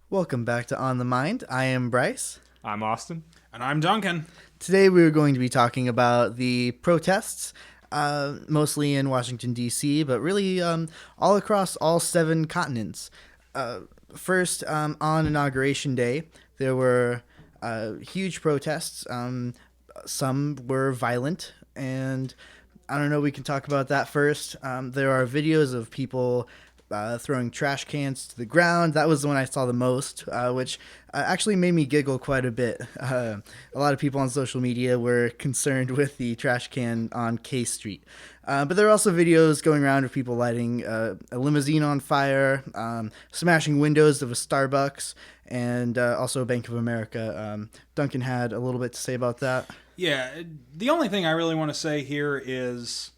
Welcome back to On the Mind. I am Bryce. I'm Austin. And I'm Duncan. Today we're going to be talking about the protests, mostly in Washington, D.C., but really all across all 7 continents. First, on Inauguration Day, there were huge protests. Some were violent, and I don't know, we can talk about that first. There are videos of people throwing trash cans to the ground. That was the one I saw the most, which actually made me giggle quite a bit. A lot of people on social media were concerned with the trash can on K Street. But there are also videos going around of people lighting a limousine on fire, smashing windows of a Starbucks, and also Bank of America. Duncan had a little bit to say about that. Yeah, the only thing I really want to say here is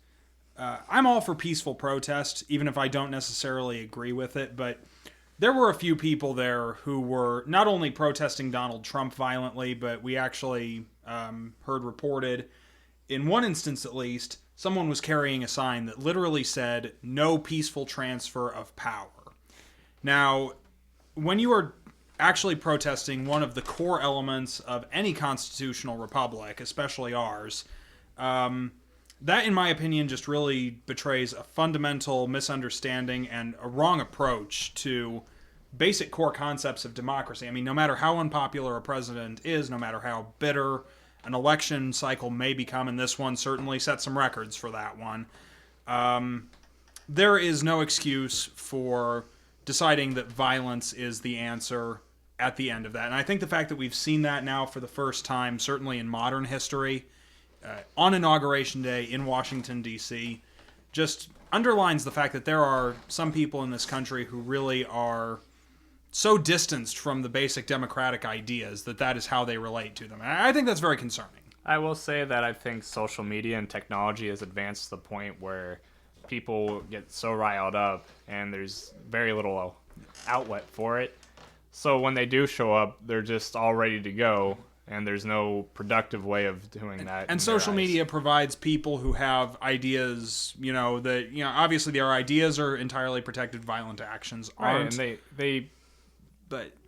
I'm all for peaceful protest, even if I don't necessarily agree with it, but there were a few people there who were not only protesting Donald Trump violently, but we actually heard reported, in one instance at least, someone was carrying a sign that literally said, "No peaceful transfer of power." Now, when you are actually protesting one of the core elements of any constitutional republic, especially ours, that, in my opinion, just really betrays a fundamental misunderstanding and a wrong approach to basic core concepts of democracy. I mean, no matter how unpopular a president is, no matter how bitter an election cycle may become, and this one certainly set some records for that one, there is no excuse for deciding that violence is the answer at the end of that. And I think the fact that we've seen that now for the first time, certainly in modern history, on Inauguration Day in Washington, D.C., just underlines the fact that there are some people in this country who really are so distanced from the basic democratic ideas that is how they relate to them. And I think that's very concerning. I will say that I think social media and technology has advanced to the point where people get so riled up and there's very little outlet for it. So when they do show up, they're just all ready to go. And there's no productive way of doing that. And social media provides people who have ideas, obviously their ideas are entirely protected, violent actions aren't. Right, and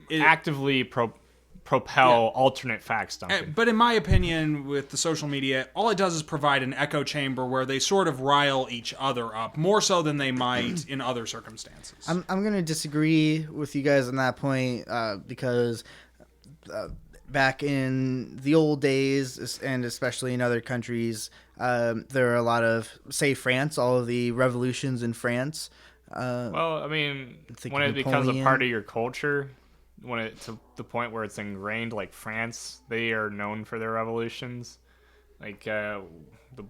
they actively propel alternate facts, Duncan. But in my opinion, with the social media, all it does is provide an echo chamber where they sort of rile each other up, more so than they might in other circumstances. I'm going to disagree with you guys on that point because... back in the old days, and especially in other countries, there are a lot of, say, France, all of the revolutions in France. Well, I mean, when it becomes a part of your culture, to the point where it's ingrained, like France, they are known for their revolutions, like the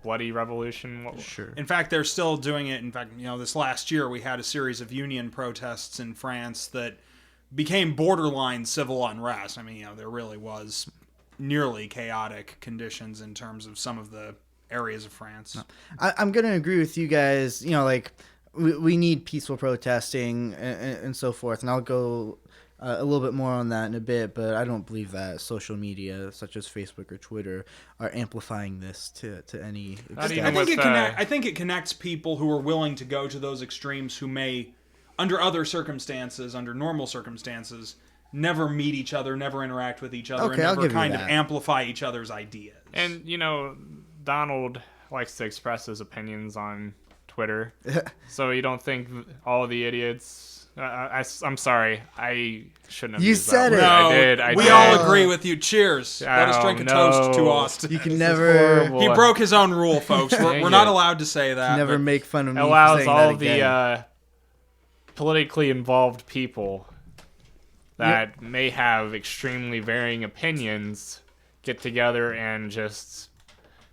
Bloody Revolution. Sure. In fact, they're still doing it. In fact, this last year we had a series of union protests in France that became borderline civil unrest. I mean, there really was nearly chaotic conditions in terms of some of the areas of France. No. I'm going to agree with you guys. We need peaceful protesting and so forth. And I'll go a little bit more on that in a bit, but I don't believe that social media, such as Facebook or Twitter, are amplifying this to any extent. I think it connects people who are willing to go to those extremes who may, under other circumstances, under normal circumstances, never meet each other, never interact with each other, and never kind of amplify each other's ideas. And, Donald likes to express his opinions on Twitter. So you don't think all the idiots... I'm sorry. I shouldn't have used that. You said it. No, I did. We all agree with you. Cheers. Let us drink a toast to Austin. You can never... He broke his own rule, folks. We're not allowed to say that. Never make fun of me. Allows for saying all that again. The politically involved people that may have extremely varying opinions get together and just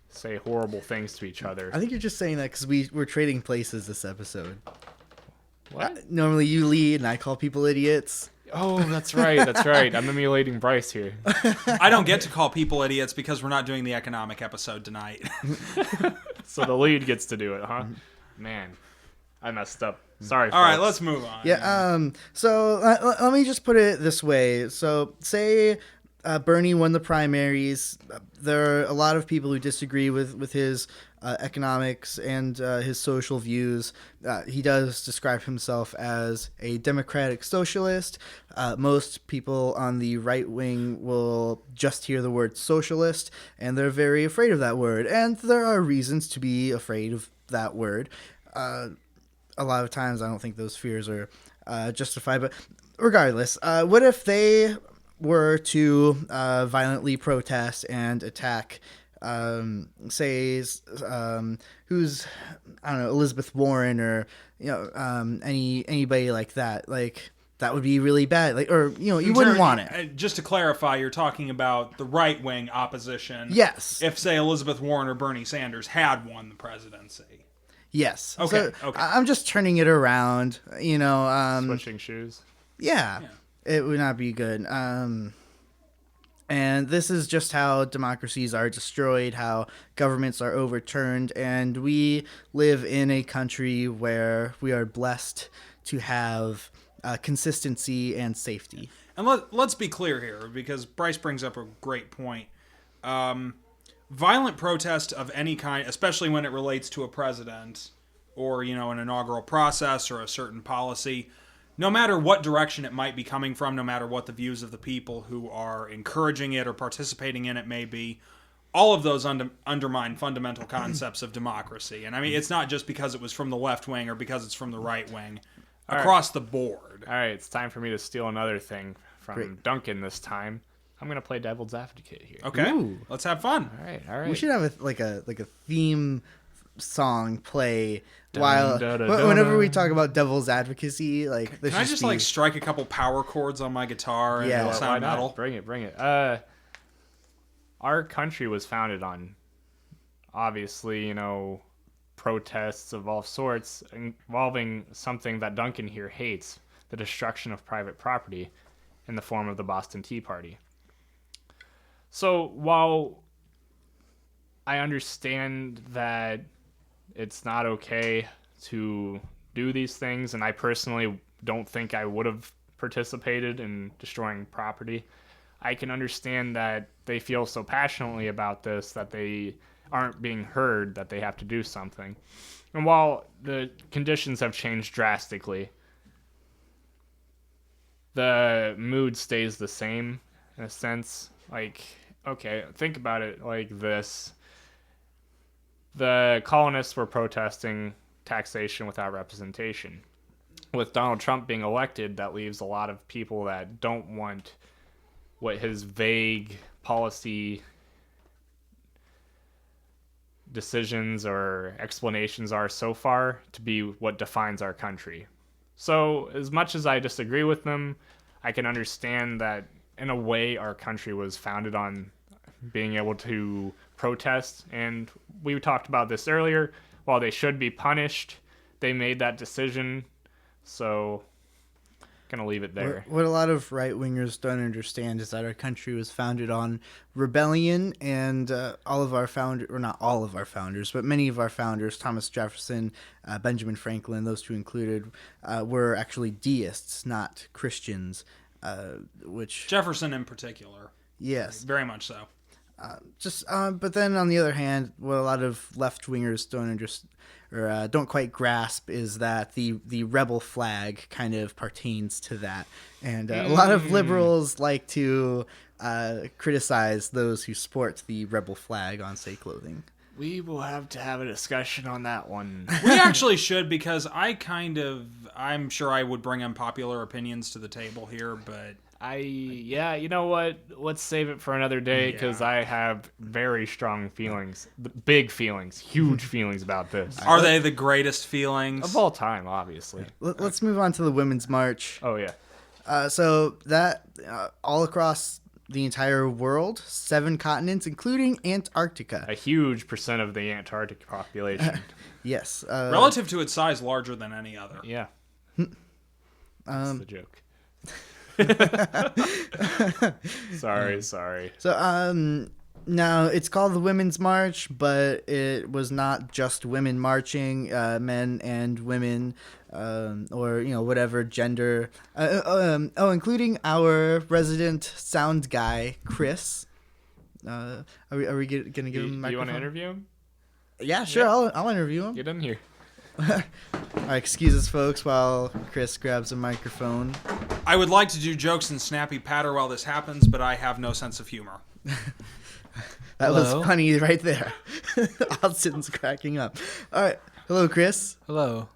say horrible things to each other. I think you're just saying that because we're trading places this episode. What? Normally you lead and I call people idiots. Oh, that's right. That's right. I'm emulating Bryce here. I don't get to call people idiots because we're not doing the economic episode tonight. So the lead gets to do it, huh? Man, I messed up. Sorry, All right, let's move on. Yeah, so let me just put it this way. So say Bernie won the primaries. There are a lot of people who disagree with his economics and his social views. He does describe himself as a democratic socialist. Most people on the right wing will just hear the word socialist, and they're very afraid of that word. And there are reasons to be afraid of that word. A lot of times, I don't think those fears are justified. But regardless, what if they were to violently protest and attack, say, who's, I don't know, Elizabeth Warren or anybody like that? Like, that would be really bad. Like, or you wouldn't want it. Just to clarify, you're talking about the right wing opposition. Yes. If, say, Elizabeth Warren or Bernie Sanders had won the presidency. Yes. Okay. So Okay. I'm just turning it around. Switching shoes. Yeah, it would not be good. And this is just how democracies are destroyed, how governments are overturned, and we live in a country where we are blessed to have consistency and safety. And let's be clear here, because Bryce brings up a great point. Violent protest of any kind, especially when it relates to a president or, an inaugural process or a certain policy, no matter what direction it might be coming from, no matter what the views of the people who are encouraging it or participating in it may be, all of those undermine fundamental concepts of democracy. And I mean, it's not just because it was from the left wing or because it's from the right wing. Across the board. All right, it's time for me to steal another thing from Great. Duncan this time. I'm going to play devil's advocate here. Okay, Ooh. let's have fun. All right. We should have a theme song play Dun, dun, dun, whenever dun. we talk about devil's advocacy. Like, Can I just strike a couple power chords on my guitar and it'll Why sound not? metal? Bring it. Our country was founded on, obviously, protests of all sorts involving something that Duncan here hates, the destruction of private property in the form of the Boston Tea Party. So while I understand that it's not okay to do these things, and I personally don't think I would have participated in destroying property, I can understand that they feel so passionately about this that they aren't being heard, that they have to do something. And while the conditions have changed drastically, the mood stays the same in a sense. Like, okay, think about it like this. The colonists were protesting taxation without representation. With Donald Trump being elected, that leaves a lot of people that don't want what his vague policy decisions or explanations are so far to be what defines our country. So as much as I disagree with them, I can understand that in a way our country was founded on being able to protest. And we talked about this earlier. While they should be punished, they made that decision. So gonna leave it there. What a lot of right-wingers don't understand is that our country was founded on rebellion, and all of our founders, or not all of our founders, but many of our founders, Thomas Jefferson, Benjamin Franklin, those two included, were actually deists, not Christians, which... Jefferson in particular. Yes. Very much so. But then on the other hand, what a lot of left-wingers don't understand, or don't quite grasp, is that the rebel flag kind of pertains to that, and a lot of liberals like to criticize those who sport the rebel flag on, say, clothing. We will have to have a discussion on that one. We actually should, because I'm sure I would bring unpopular opinions to the table here, but... You know what? Let's save it for another day, because I have very strong feelings, big feelings, huge feelings about this. Are they the greatest feelings? Of all time, obviously. Let's move on to the Women's March. Oh, yeah. So that all across the entire world, 7 continents, including Antarctica. A huge percent of the Antarctic population. Yes. Relative to its size, larger than any other. Yeah. That's the joke. Sorry. So, now it's called the Women's March, but it was not just women marching, men and women, or whatever gender. Including our resident sound guy, Chris. Are we gonna give him a microphone? You want to interview him? Yeah, sure. Yeah. I'll interview him. Get in here. All right, excuse us, folks, while Chris grabs a microphone. I would like to do jokes and snappy patter while this happens, but I have no sense of humor. That Hello? was funny right there. Austin's cracking up. All right. Hello, Chris. Hello.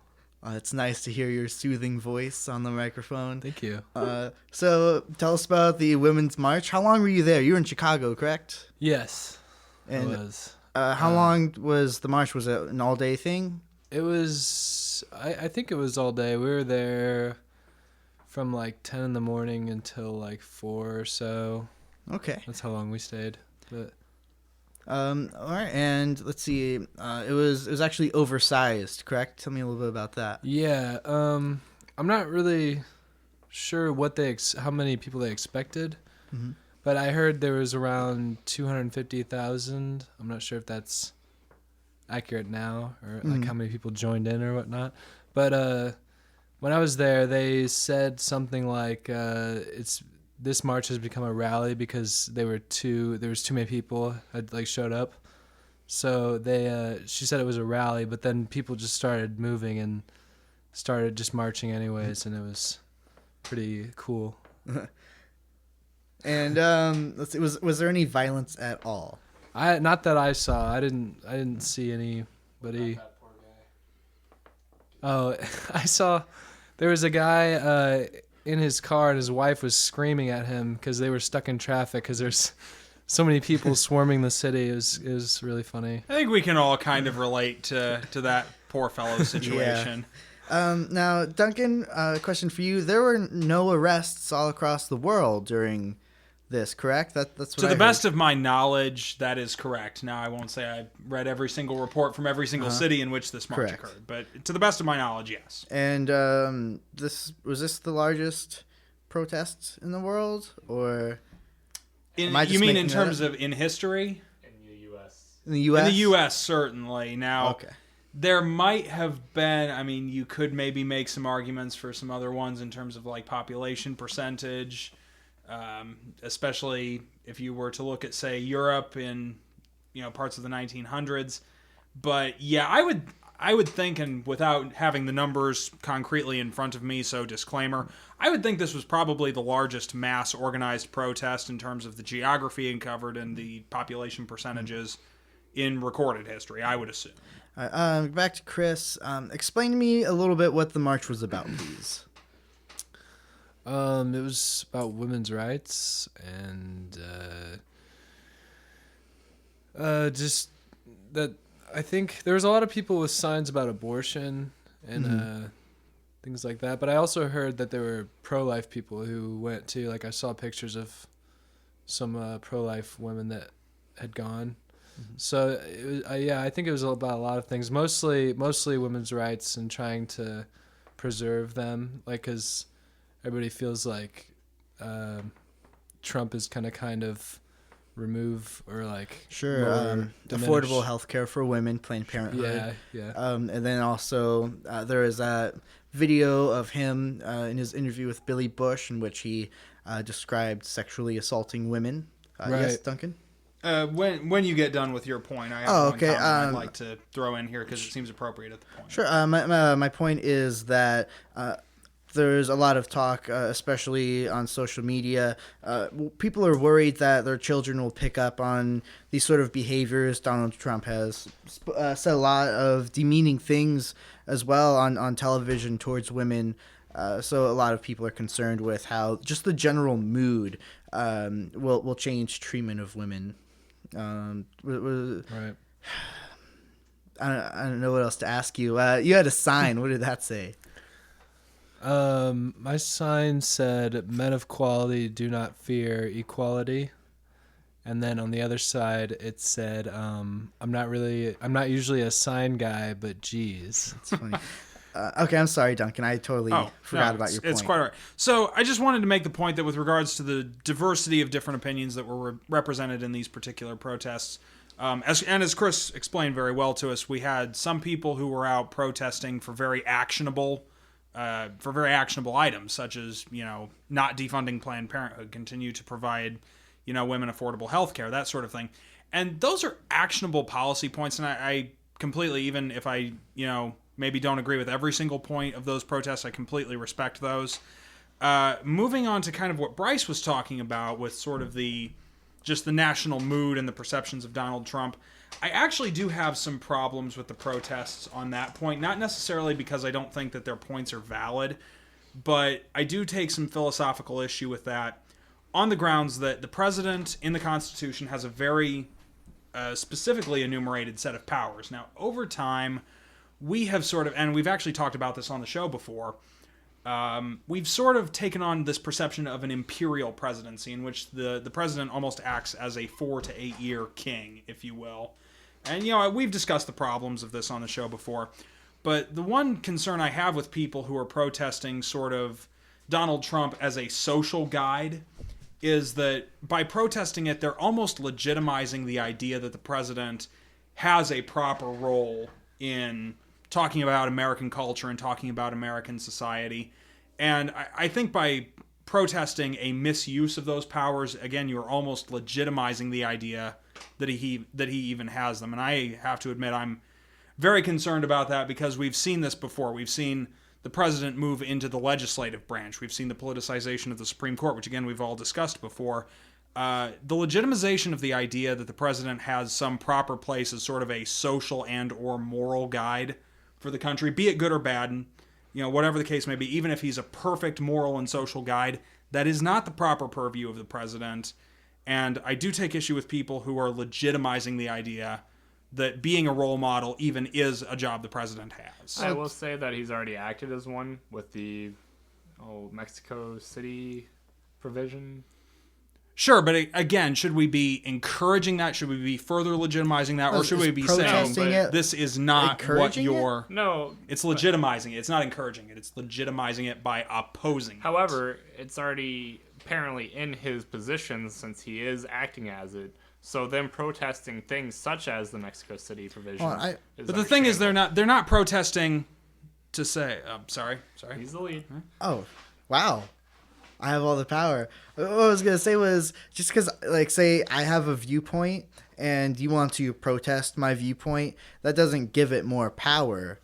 It's nice to hear your soothing voice on the microphone. Thank you. So tell us about the Women's March. How long were you there? You were in Chicago, correct? Yes, And it was. how long was the march? Was it an all-day thing? It was. I think it was all day. We were there from like 10 in the morning until like 4 or so. Okay. That's how long we stayed. But All right. And let's see. It was actually oversized, correct? Tell me a little bit about that. yeah, I'm not really sure what how many people they expected. Mhm. But I heard there was around 250,000. I'm not sure if that's accurate now or like how many people joined in or whatnot. But when I was there, they said something like this march has become a rally because there was too many people had like showed up. So she said it was a rally, but then people just started moving and started just marching anyways, and it was pretty cool. And let's see. Was there any violence at all? Not that I saw. I didn't see anybody. Oh, I saw there was a guy in his car and his wife was screaming at him because they were stuck in traffic because there's so many people swarming the city. It was really funny. I think we can all kind of relate to that poor fellow's situation. Now, Duncan, question for you. There were no arrests all across the world during this, correct? That's what To the best of my knowledge, that is correct. Now, I won't say I've read every single report from every single city in which this march Correct. occurred, but to the best of my knowledge, yes. And this the largest protest in the world, or Am I just You mean making in that terms up? of in history? In the U.S. in the U.S.? In the U.S., certainly. Now, Okay. there might have been, I mean, you could maybe make some arguments for some other ones in terms of like population percentage, especially if you were to look at, say, Europe in, parts of the 1900s. But yeah, I would think, and without having the numbers concretely in front of me, so disclaimer, I would think this was probably the largest mass organized protest in terms of the geography it covered and the population percentages in recorded history, I would assume. Back to Chris. Explain to me a little bit what the march was about, please. It was about women's rights and just that. I think there was a lot of people with signs about abortion and things like that. But I also heard that there were pro-life people who went too. Like I saw pictures of some pro-life women that had gone. So it was, I think it was about a lot of things. Mostly women's rights and trying to preserve them. Like because everybody feels like Trump is kind of remove or like Sure. diminish. Affordable health care for women, Planned Parenthood. Yeah. And then also there is that video of him in his interview with Billy Bush in which he described sexually assaulting women. Yes, Right. Duncan? When you get done with your point, I have one okay, comment I'd like to throw in here because it seems appropriate at the point. Sure. My point is that there's a lot of talk, especially on social media. People are worried that their children will pick up on these sort of behaviors. Donald Trump has said a lot of demeaning things as well on television towards women. So a lot of people are concerned with how just the general mood will change treatment of women. Right. I don't know what else to ask you. You had a sign. What did that say? My sign said, "Men of quality do not fear equality," and then on the other side it said, "I'm not usually a sign guy, but geez." It's funny. Okay, I'm sorry, Duncan. I totally forgot about your point. It's quite all right. So I just wanted to make the point that with regards to the diversity of different opinions that were represented in these particular protests, as Chris explained very well to us, we had some people who were out protesting for very actionable items, such as, not defunding Planned Parenthood, continue to provide, women affordable health care, that sort of thing. And those are actionable policy points, and I completely, even if I, maybe don't agree with every single point of those protests, I completely respect those. Moving on to kind of what Bryce was talking about with sort of just the national mood and the perceptions of Donald Trump, I actually do have some problems with the protests on that point. Not necessarily because I don't think that their points are valid, but I do take some philosophical issue with that on the grounds that the president in the Constitution has a very specifically enumerated set of powers. Now, over time, we have sort of, and we've actually talked about this on the show before, we've sort of taken on this perception of an imperial presidency in which the president almost acts as a 4 to 8 year king, if you will. And, we've discussed the problems of this on the show before. But the one concern I have with people who are protesting sort of Donald Trump as a social guide is that by protesting it, they're almost legitimizing the idea that the president has a proper role in talking about American culture and talking about American society. And I think by protesting a misuse of those powers, again, you're almost legitimizing the idea that he even has them. And I have to admit, I'm very concerned about that because we've seen this before. We've seen the president move into the legislative branch. We've seen the politicization of the Supreme Court, which again we've all discussed before. The legitimization of the idea that the president has some proper place as sort of a social and or moral guide for the country, be it good or bad, and whatever the case may be, even if he's a perfect moral and social guide, that is not the proper purview of the president. And I do take issue with people who are legitimizing the idea that being a role model even is a job the president has. I will say that he's already acted as one with the Mexico City provision. Sure, but again, should we be encouraging that? Should we be further legitimizing that? Or should we be saying this is not what you're... No. It's legitimizing it. It's not encouraging it. It's legitimizing it by opposing it. However, it's already apparently in his position since he is acting as it. So them protesting things such as the Mexico City provision. But the thing is, they're not protesting to say. Sorry. He's the lead. Oh, wow! I have all the power. What I was gonna say was just because, say I have a viewpoint and you want to protest my viewpoint, that doesn't give it more power.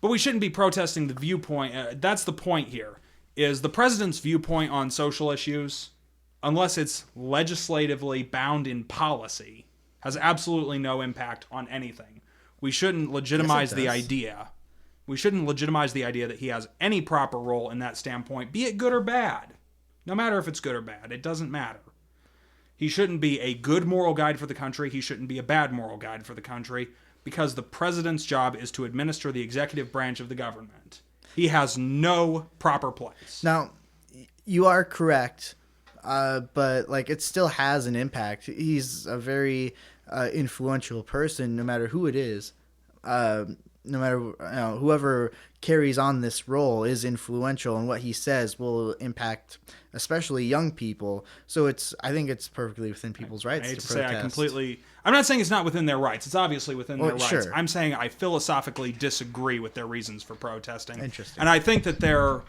But we shouldn't be protesting the viewpoint. That's the point here. Is the president's viewpoint on social issues, unless it's legislatively bound in policy, has absolutely no impact on anything. We shouldn't legitimize the idea. We shouldn't legitimize the idea that he has any proper role in that standpoint, be it good or bad. No matter if it's good or bad, it doesn't matter. He shouldn't be a good moral guide for the country. He shouldn't be a bad moral guide for the country, because the president's job is to administer the executive branch of the government. He has no proper place. Now, you are correct. But it still has an impact. He's a very influential person, no matter who it is. No matter whoever carries on this role is influential, and what he says will impact, especially young people. So I think it's perfectly within people's rights to protest. I'm not saying it's not within their rights. It's obviously within their rights. Sure. I'm saying I philosophically disagree with their reasons for protesting. Interesting. And I think that they're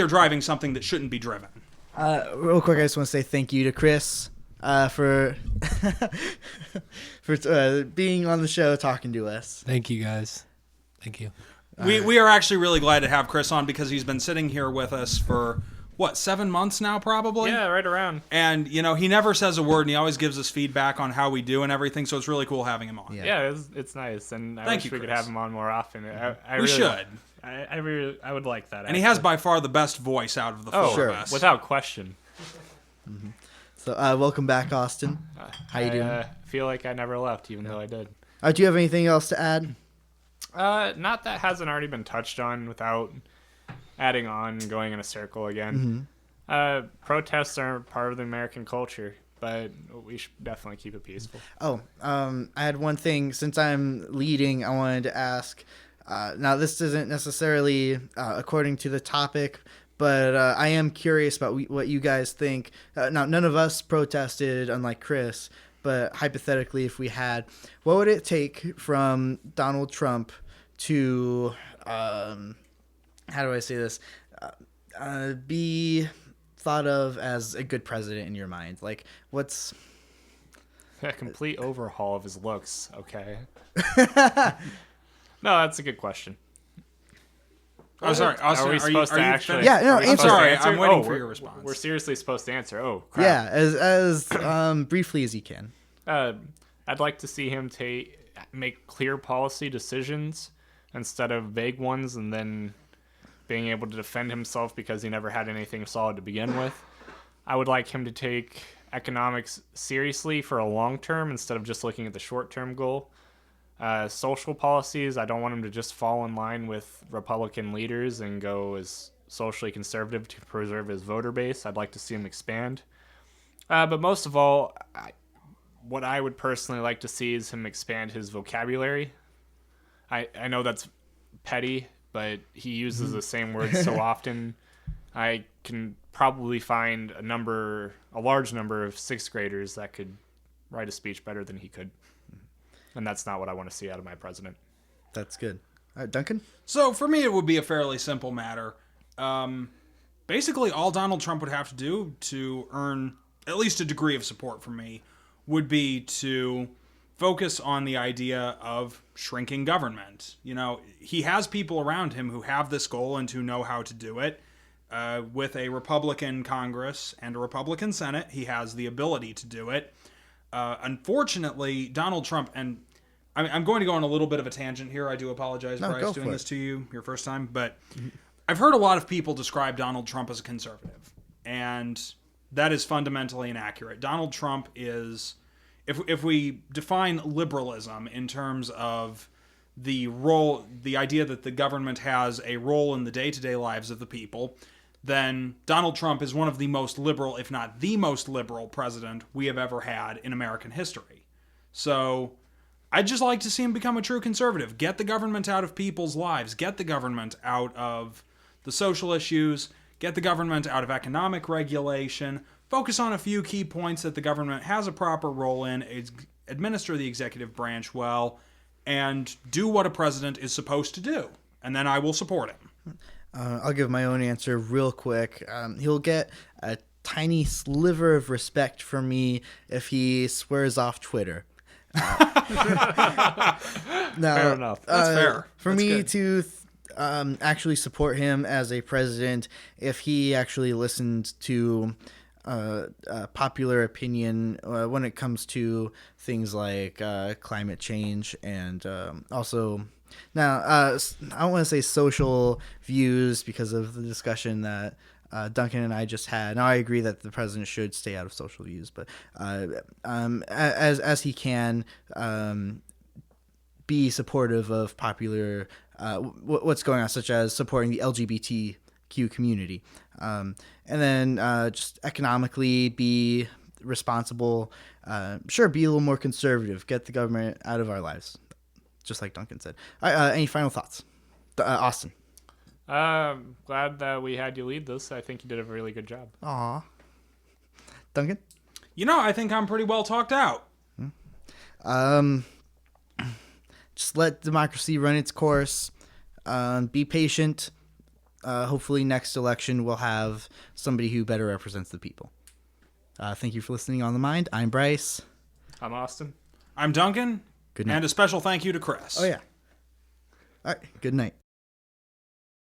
driving something that shouldn't be driven. Real quick, I just want to say thank you to Chris for being on the show, talking to us. Thank you, guys. Thank you. We are actually really glad to have Chris on because he's been sitting here with us for, 7 months now, probably? Yeah, right around. And, he never says a word, and he always gives us feedback on how we do and everything, so it's really cool having him on. Yeah, it's nice, and I wish we could have him on more often. We should. I would like that. And he has by far the best voice out of the four of us. Without question. Mm-hmm. So welcome back, Austin. How you doing? I feel like I never left, even though I did. Do you have anything else to add? Not that hasn't already been touched on without adding on and going in a circle again. Mm-hmm. Protests are part of the American culture, but we should definitely keep it peaceful. I had one thing. Since I'm leading, I wanted to ask. Now, this isn't necessarily according to the topic, but I am curious about what you guys think. Now, none of us protested, unlike Chris, but hypothetically, if we had, what would it take from Donald Trump to, how do I say this, be thought of as a good president in your mind? A complete overhaul of his looks. Okay. No, that's a good question. Oh, sorry. Austin, Are we supposed to actually? finished? Yeah, no, are we answer. supposed to Sorry, answer? I'm waiting Oh, for we're- your response. We're seriously supposed to answer. Oh, crap. Yeah, as briefly as you can. I'd like to see him make clear policy decisions instead of vague ones, and then being able to defend himself because he never had anything solid to begin with. I would like him to take economics seriously for a long term instead of just looking at the short term goal. Social policies, I don't want him to just fall in line with Republican leaders and go as socially conservative to preserve his voter base. I'd like to see him expand. But most of all, what I would personally like to see is him expand his vocabulary. I know that's petty, but he uses the same words so often. I can probably find a large number of sixth graders that could write a speech better than he could. And that's not what I want to see out of my president. That's good. All right, Duncan? So for me, it would be a fairly simple matter. Basically, all Donald Trump would have to do to earn at least a degree of support from me would be to focus on the idea of shrinking government. You know, he has people around him who have this goal and who know how to do it. With a Republican Congress and a Republican Senate, he has the ability to do it. Unfortunately, Donald Trump, and I'm going to go on a little bit of a tangent here. I do apologize, No, Bryce, go doing for this it. to you your first time, but I've heard a lot of people describe Donald Trump as a conservative, and that is fundamentally inaccurate. Donald Trump is, if we define liberalism in terms of the role, the idea that the government has a role in the day-to-day lives of the people, then Donald Trump is one of the most liberal, if not the most liberal president we have ever had in American history. So I'd just like to see him become a true conservative. Get the government out of people's lives. Get the government out of the social issues. Get the government out of economic regulation. Focus on a few key points that the government has a proper role in. Administer the executive branch well. And do what a president is supposed to do. And then I will support him. I'll give my own answer real quick. He'll get a tiny sliver of respect from me if he swears off Twitter. Now, Fair enough. That's fair. For That's me good. to actually support him as a president, if he actually listened to popular opinion when it comes to things like climate change and also now I don't want to say social views because of the discussion that Duncan and I just had. Now I agree that the president should stay out of social views, but as he can be supportive of popular what's going on, such as supporting the LGBTQ community, and then just economically be responsible. Sure, be a little more conservative. Get the government out of our lives, just like Duncan said. Any final thoughts, Austin? Glad that we had you lead this. I think you did a really good job. Aw, Duncan. You know, I think I'm pretty well talked out. Just let democracy run its course. Be patient. Hopefully next election we'll have somebody who better represents the people. Thank you for listening on The Mind. I'm Bryce. I'm Austin. I'm Duncan. Good night. And a special thank you to Chris. Oh, yeah. All right. Good night.